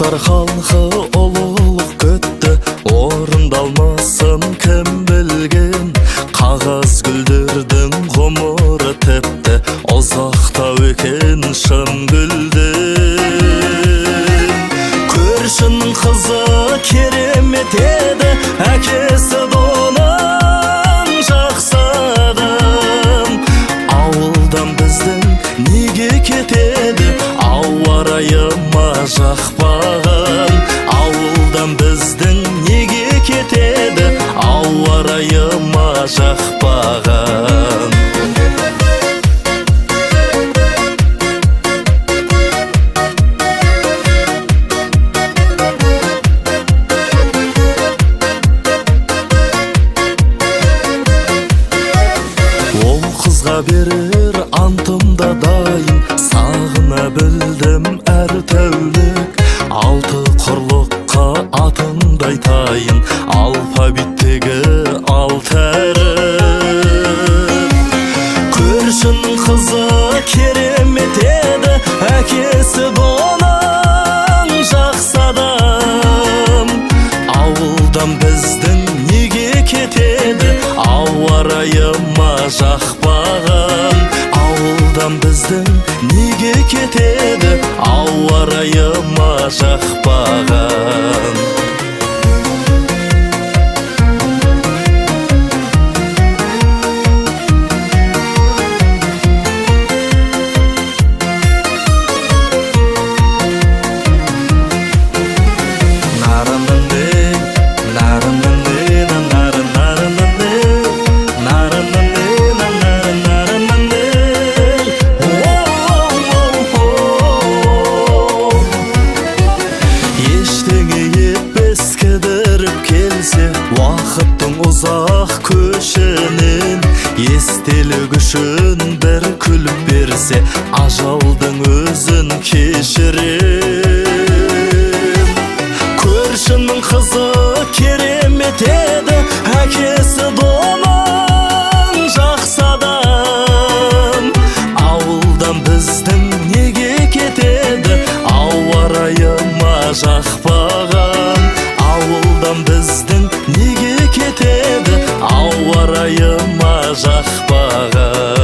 Мұхтар халқы ұлылық күтті, орындалмасын кім білген. Қағаз гүлдердің ғұмыры тіпті, ұзақтау екен шын гүлден. Көршінің қызы керемет еді, әкесі доның жақсы адам. Ауылдан біздің неге кетеді, ауа райы ма жақпаған. Ауылдан біздің неге кетеді, ауа райы ма жақпаған. Ол қызға берер антымда дайын, сағына білдім әр тәулік. Алты құрлыққа атымдай тайын, алфавиттегі алты әріп. Көршінің қызы керемет еді, әкесі доның жақсы адам. Ауылдан біздің неге кетеді, ауа райы ма жақпаған. Ауылдан біздің неге кетеді, ауа райы ма жақпаған. Уақыттың ұзақ көшінен естелік үшін бір күліп берсе, ажалдың өзін кешірем. Көршінің қызы керемет еді, әкесі доның жақсы адам. Ауылдан біздің неге кетеді, ауа райы ма жақпаған. Ауылдан біздің неге кетеді, ауа райы ма жақпаған.